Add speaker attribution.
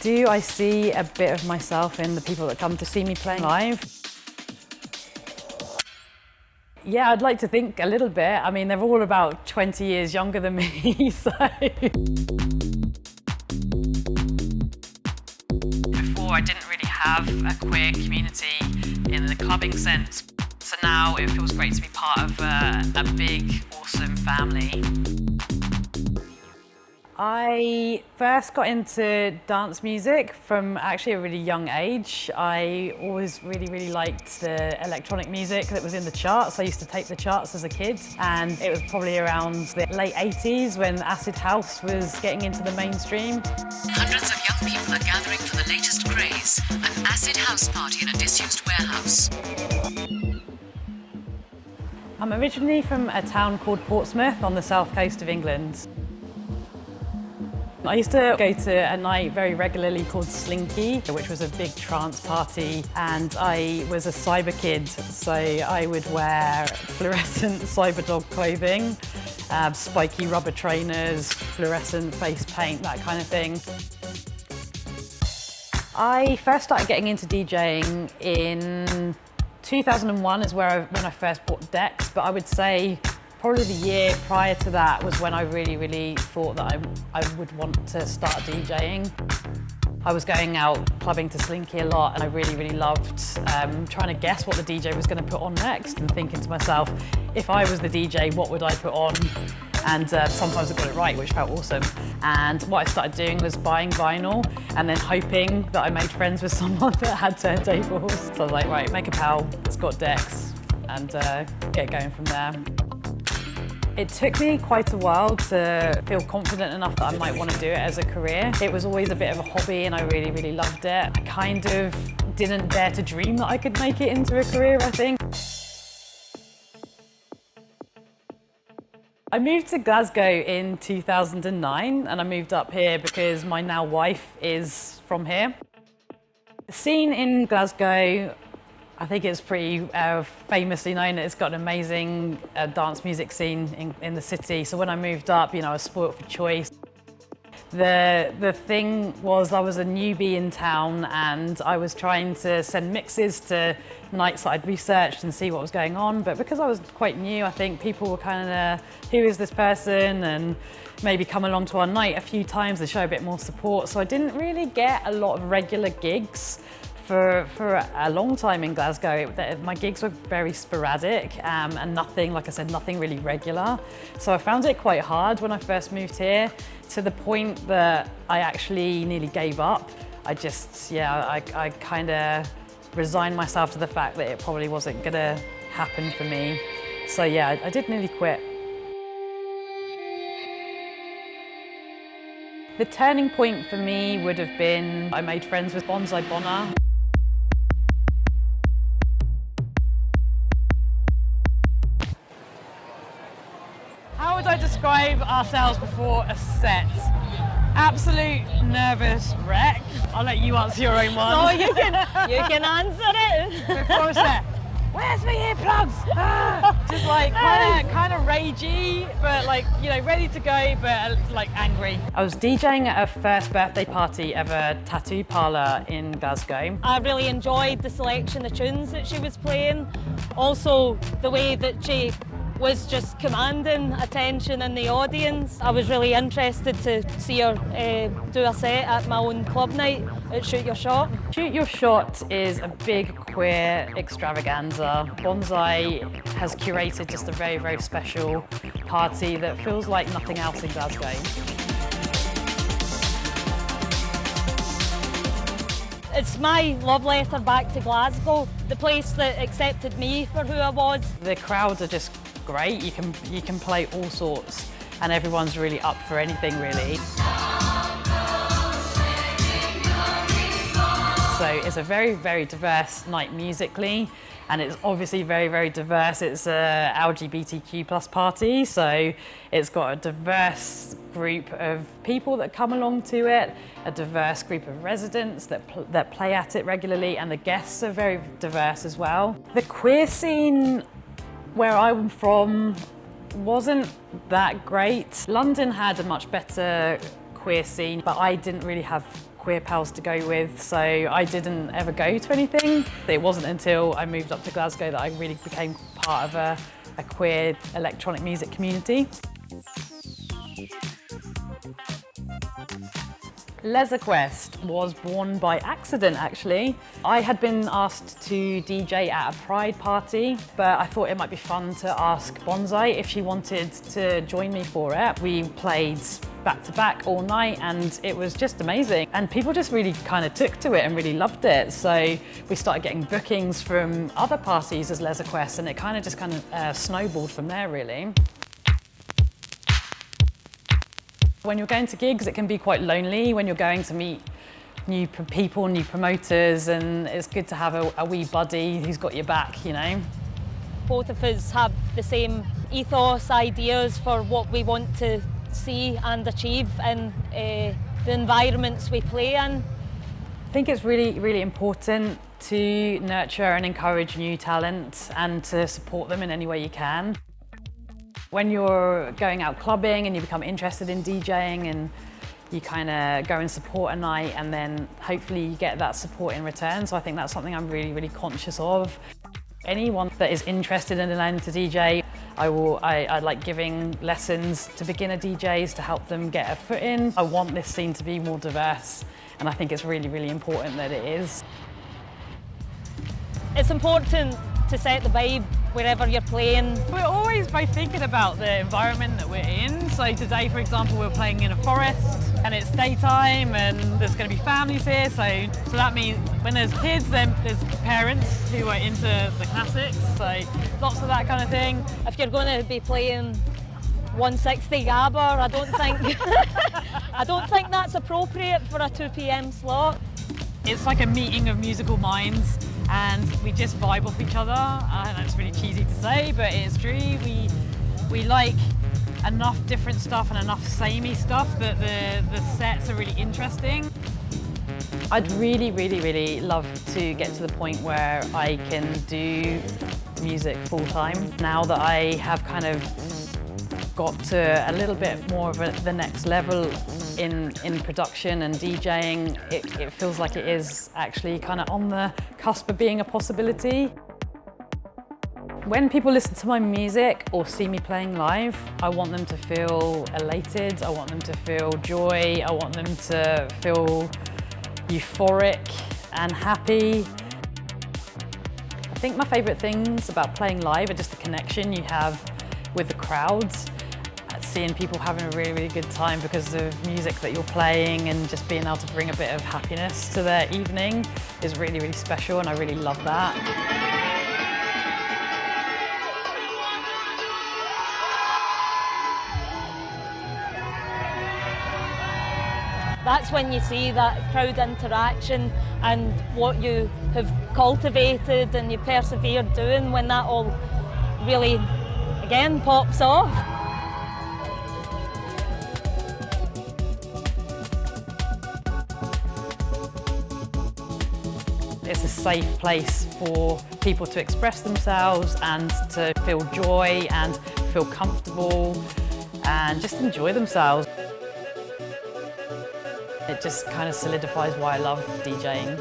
Speaker 1: Do I see a bit of myself in the people that come to see me playing live? Yeah, I'd like to think a little bit. I mean, they're all about 20 years younger than me, so. Before, I didn't really have a queer community in the clubbing sense. So now it feels great to be part of a big, awesome family. I first got into dance music from actually a really young age. I always really liked the electronic music that was in the charts. I used to tape the charts as a kid, and it was probably around the late 80s when acid house was getting into the mainstream.
Speaker 2: Hundreds of young people are gathering for the latest craze, an acid house party in a disused warehouse.
Speaker 1: I'm originally from a town called Portsmouth on the south coast of England. I used to go to a night very regularly called Slinky, which was a big trance party, and I was a cyber kid, so I would wear fluorescent Cyberdog clothing, spiky rubber trainers, fluorescent face paint, that kind of thing. I first started getting into DJing in 2001 is when I first bought decks, but I would say probably the year prior to that was when I really thought that I would want to start DJing. I was going out clubbing to Slinky a lot, and I really loved trying to guess what the DJ was going to put on next and thinking to myself, if I was the DJ, what would I put on? And sometimes I got it right, which felt awesome. And what I started doing was buying vinyl and then hoping that I made friends with someone that had turntables. So I was like, right, make a pal that's got decks and get going from there. It took me quite a while to feel confident enough that I might want to do it as a career. It was always a bit of a hobby and I really loved it. I kind of didn't dare to dream that I could make it into a career, I think. I moved to Glasgow in 2009 and I moved up here because my now wife is from here. The scene in Glasgow, I think it's pretty famously known that it's got an amazing dance music scene in the city. So when I moved up, you know, I was spoilt for choice. The thing was I was a newbie in town and I was trying to send mixes to nights that I'd researched and see what was going on. But because I was quite new, I think people were kind of, who is this person? And maybe come along to our night a few times to show a bit more support. So I didn't really get a lot of regular gigs for a long time in Glasgow. My gigs were very sporadic and nothing, like I said, nothing really regular. So I found it quite hard when I first moved here, to the point that I actually nearly gave up. I kind of resigned myself to the fact that it probably wasn't gonna happen for me. So yeah, I did nearly quit. The turning point for me would have been, I made friends with Bonsai Bonner. How would I describe ourselves before a set? Absolute nervous wreck. I'll let you answer your own one.
Speaker 3: No, you can answer it.
Speaker 1: Before a set, where's my earplugs? Just like kind of ragey, but like, you know, ready to go, but like angry. I was DJing at a first birthday party of a tattoo parlour in Glasgow.
Speaker 3: I really enjoyed the selection of tunes that she was playing. Also, the way that she was just commanding attention in the audience. I was really interested to see her do a set at my own club night at Shoot Your Shot.
Speaker 1: Shoot Your Shot is a big queer extravaganza. Bonsai has curated just a very special party that feels like nothing else in Glasgow.
Speaker 3: It's my love letter back to Glasgow, the place that accepted me for who I was.
Speaker 1: The crowds are just great. You can play all sorts and everyone's really up for anything really. So it's a very diverse night musically, and it's obviously very diverse. It's a LGBTQ plus party, so it's got a diverse group of people that come along to it, a diverse group of residents that play at it regularly, and the guests are very diverse as well. The queer scene where I'm from wasn't that great. London had a much better queer scene, but I didn't really have queer pals to go with, so I didn't ever go to anything. It wasn't until I moved up to Glasgow that I really became part of a queer electronic music community. Quest was born by accident, actually. I had been asked to DJ at a Pride party, but I thought it might be fun to ask Bonsai if she wanted to join me for it. We played back to back all night and it was just amazing. And people just really kind of took to it and really loved it. So we started getting bookings from other parties as Quest, and it kind of snowballed from there, really. When you're going to gigs, it can be quite lonely when you're going to meet new people, new promoters, and it's good to have a wee buddy who's got your back, you know.
Speaker 3: Both of us have the same ethos, ideas for what we want to see and achieve in the environments we play in.
Speaker 1: I think it's really, really important to nurture and encourage new talent and to support them in any way you can. When you're going out clubbing and you become interested in DJing and you kind of go and support a night, and then hopefully you get that support in return. So I think that's something I'm really, really conscious of. Anyone that is interested in learning to DJ, I like giving lessons to beginner DJs to help them get a foot in. I want this scene to be more diverse, and I think it's really, really important that it is.
Speaker 3: It's important to set the vibe wherever you're playing.
Speaker 1: We're always both thinking about the environment that we're in. So today, for example, we're playing in a forest and it's daytime and there's going to be families here. So that means when there's kids, then there's parents who are into the classics. So lots of that kind of thing.
Speaker 3: If you're going to be playing 160 Gabber, I don't think that's appropriate for a 2 p.m. slot.
Speaker 1: It's like a meeting of musical minds, and we just vibe off each other. I know it's really cheesy to say, but it's true. We like enough different stuff and enough samey stuff that the sets are really interesting. I'd really, really, really love to get to the point where I can do music full time. Now that I have kind of got to a little bit more of the next level in production and DJing, it feels like it is actually kind of on the cusp of being a possibility. When people listen to my music or see me playing live, I want them to feel elated, I want them to feel joy, I want them to feel euphoric and happy. I think my favourite things about playing live are just the connection you have with the crowds. Seeing people having a really, really good time because of music that you're playing and just being able to bring a bit of happiness to their evening is really, really special, and I really love that.
Speaker 3: That's when you see that crowd interaction and what you have cultivated and you persevered doing, when that all really, again, pops off. It's a safe place for people to express themselves and to feel joy and feel comfortable and just enjoy themselves. It just kind of solidifies why I love DJing.